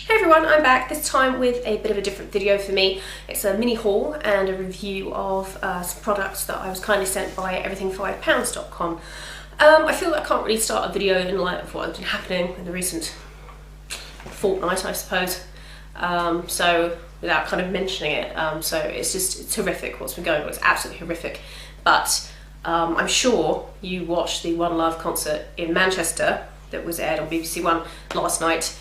Hey everyone, I'm back, this time with a bit of a different video for me. It's a mini haul and a review of some products that I was kindly sent by everything5pounds.com. I feel like I can't really start a video in light of what's been happening in the recent fortnight, I suppose. So without kind of mentioning it, so it's horrific what's been going on. It's absolutely horrific. But I'm sure you watched the One Love concert in Manchester that was aired on BBC One last night.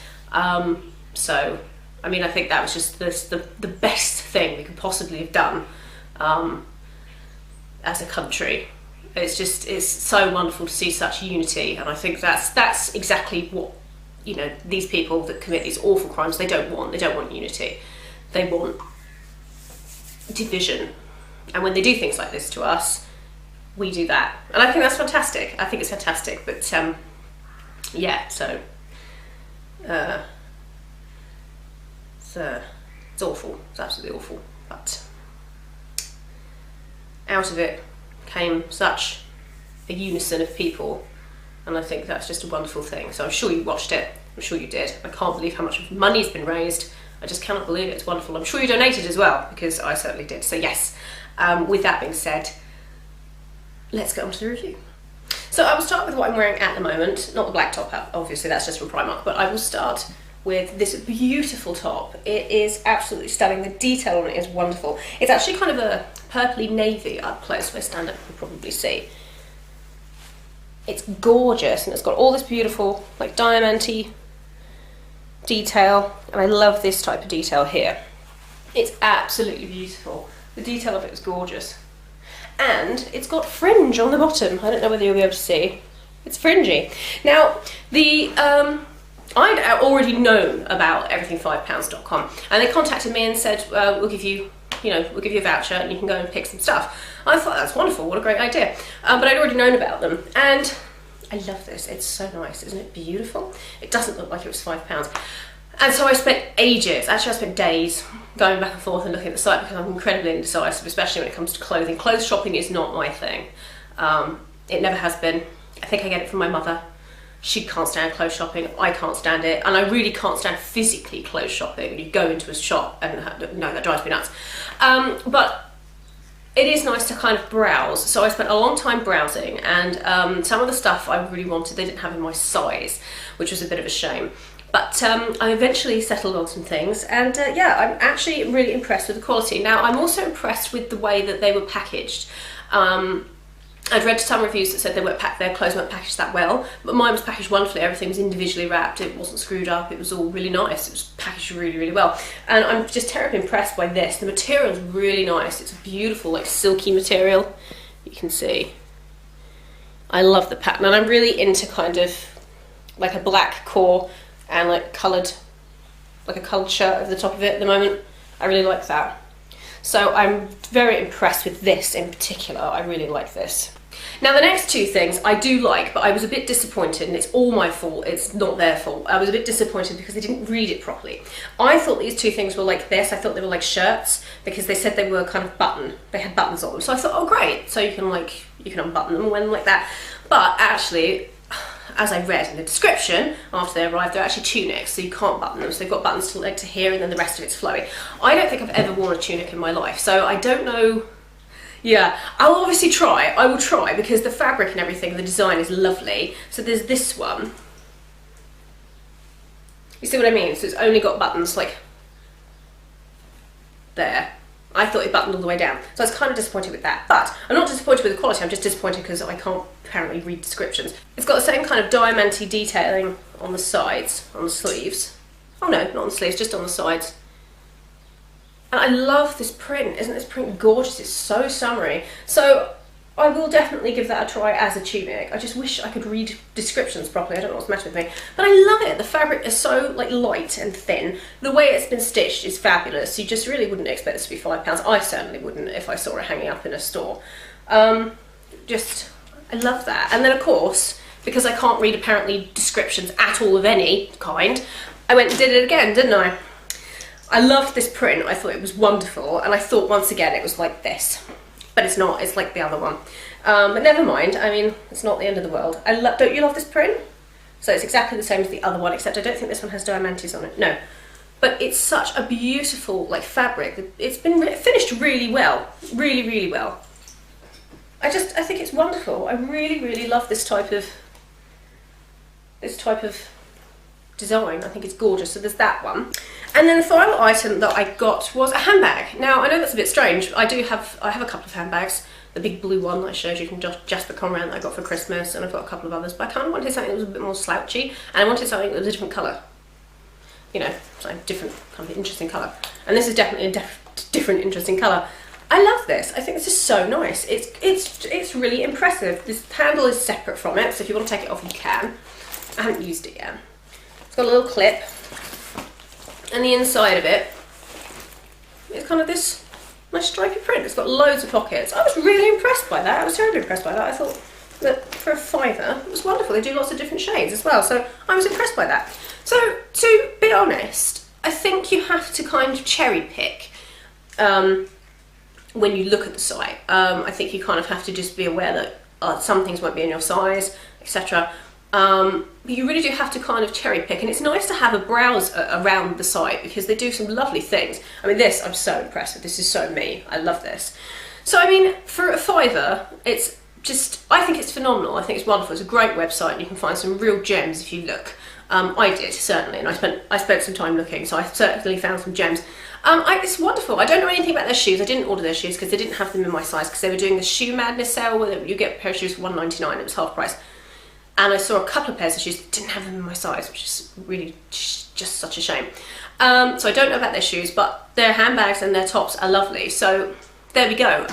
So, I mean, I think that was just the best thing we could possibly have done as a country. It's so wonderful to see such unity, and I think that's exactly what, you know, these people that commit these awful crimes, they don't want. They don't want unity. They want division. And when they do things like this to us, we do that. And I think that's fantastic. I think it's fantastic. But yeah, so it's awful. It's absolutely awful. But out of it came such a unison of people, and I think that's just a wonderful thing. So I'm sure you watched it. I'm sure you did. I can't believe how much money's been raised. I just cannot believe it. It's wonderful. I'm sure you donated as well, because I certainly did. So yes, with that being said, let's get on to the review. So I will start with what I'm wearing at the moment, not the black top, obviously that's just from Primark, but I will start with this beautiful top. It is absolutely stunning. The detail on it is wonderful. It's actually kind of a purpley navy up close. If I stand up, you can probably see. It's gorgeous, and it's got all this beautiful, like, diamante detail, and I love this type of detail here. It's absolutely beautiful. The detail of it is gorgeous. And it's got fringe on the bottom. I don't know whether you'll be able to see. It's fringy. Now, I'd already known about everything5pounds.com, and they contacted me and said, we'll give you a voucher and you can go and pick some stuff. I thought that's wonderful, what a great idea. But I'd already known about them, and I love this. It's so nice, isn't it beautiful? It doesn't look like it was £5. And so I spent ages, actually I spent days, going back and forth and looking at the site, because I'm incredibly indecisive, especially when it comes to clothing. Clothes shopping is not my thing. It never has been. I think I get it from my mother. She can't stand clothes shopping, I can't stand it, and I really can't stand physically clothes shopping. You go into a shop and no, that drives me nuts. But it is nice to kind of browse. So I spent a long time browsing, and some of the stuff I really wanted, they didn't have in my size, which was a bit of a shame. But I eventually settled on some things, and yeah, I'm actually really impressed with the quality. Now, I'm also impressed with the way that they were packaged. I've read some reviews that said their clothes weren't packaged that well, but mine was packaged wonderfully. Everything was individually wrapped, it wasn't screwed up, it was all really nice. It was packaged really, really well. And I'm just terribly impressed by this. The material is really nice. It's a beautiful, like, silky material. You can see. I love the pattern, and I'm really into kind of like a black core and like coloured, like a coloured shirt over the top of it at the moment. I really like that. So I'm very impressed with this in particular. I really like this. Now the next two things I do like, but I was a bit disappointed, and it's all my fault, it's not their fault. I was a bit disappointed because they didn't read it properly. I thought these two things were like this. I thought they were like shirts, because they said they were kind of they had buttons on them. So I thought, oh great, so you can unbutton them when like that. But actually, as I read in the description, after they arrived, they're actually tunics, so you can't button them. So they've got buttons to, like, to here, and then the rest of it's flowy. I don't think I've ever worn a tunic in my life, so I don't know. Yeah, I'll obviously try. I will try, because the fabric and everything, the design is lovely. So there's this one. You see what I mean? So it's only got buttons, like, there. I thought it buttoned all the way down. So I was kind of disappointed with that. But I'm not disappointed with the quality, I'm just disappointed because I can't apparently read descriptions. It's got the same kind of diamante detailing on the sides, on the sleeves. Oh no, not on the sleeves, just on the sides. And I love this print. Isn't this print gorgeous? It's so summery. So I will definitely give that a try as a tunic. I just wish I could read descriptions properly. I don't know what's the matter with me. But I love it. The fabric is so, like, light and thin. The way it's been stitched is fabulous. You just really wouldn't expect this to be £5. I certainly wouldn't if I saw it hanging up in a store. I love that. And then, of course, because I can't read apparently descriptions at all of any kind, I went and did it again, didn't I? I loved this print. I thought it was wonderful, and I thought once again it was like this. But it's not, it's like the other one. But never mind, I mean, it's not the end of the world. Don't you love this print? So it's exactly the same as the other one, except I don't think this one has diamantes on it. No, but it's such a beautiful like fabric. It's been finished really well, really well. I think it's wonderful. I really love this type of design. I think it's gorgeous. So there's that one. And then the final item that I got was a handbag. Now I know that's a bit strange. I have a couple of handbags. The big blue one that I showed you from Jasper Conran that I got for Christmas, and I've got a couple of others, but I kind of wanted something that was a bit more slouchy, and I wanted something that was a different colour. You know, something different, kind of interesting colour. And this is definitely a different interesting colour. I love this. I think this is so nice. It's really impressive. This handle is separate from it, so if you want to take it off, you can. I haven't used it yet. It's got a little clip, and the inside of it is kind of this nice stripy print. It's got loads of pockets. I was really impressed by that. I was terribly impressed by that. I thought that for a £5, it was wonderful. They do lots of different shades as well, so I was impressed by that. So, to be honest, I think you have to kind of cherry pick when you look at the site. I think you kind of have to just be aware that some things won't be in your size, etc. But you really do have to kind of cherry pick, and it's nice to have a browse around the site because they do some lovely things. I mean, this I'm so impressed with. This is so me. I love this. So I mean, for a £5, it's just, I think it's phenomenal. I think it's wonderful. It's a great website, and you can find some real gems if you look. I did, certainly, and I spent some time looking, so I certainly found some gems. It's wonderful. I don't know anything about their shoes. I didn't order their shoes because they didn't have them in my size, because they were doing the Shoe Madness sale where you get a pair of shoes for £1.99. It was half price. And I saw a couple of pairs of shoes that didn't have them in my size, which is really just such a shame. So I don't know about their shoes, but their handbags and their tops are lovely. So there we go.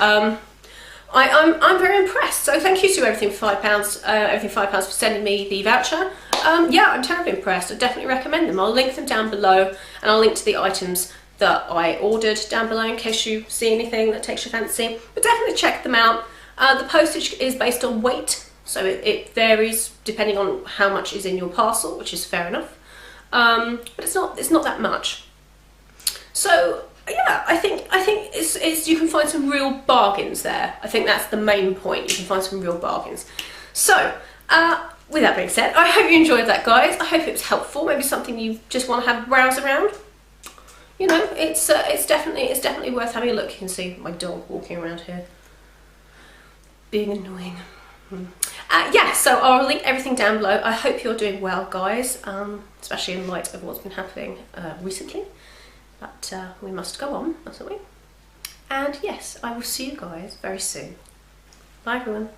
I'm very impressed. So thank you to Everything for £5, Everything £5 for sending me the voucher. Yeah, I'm terribly impressed. I definitely recommend them. I'll link them down below, and I'll link to the items that I ordered down below in case you see anything that takes your fancy. But definitely check them out. The postage is based on weight, so it varies depending on how much is in your parcel, which is fair enough. But it's not that much. So yeah, I think it's you can find some real bargains there. I think that's the main point. You can find some real bargains. So with that being said, I hope you enjoyed that, guys. I hope it was helpful. Maybe something you just want to have a browse around. You know, it's definitely worth having a look. You can see my dog walking around here, being annoying. Yeah, so I'll link everything down below. I hope you're doing well, guys, especially in light of what's been happening recently. But we must go on, mustn't we? And yes, I will see you guys very soon. Bye, everyone.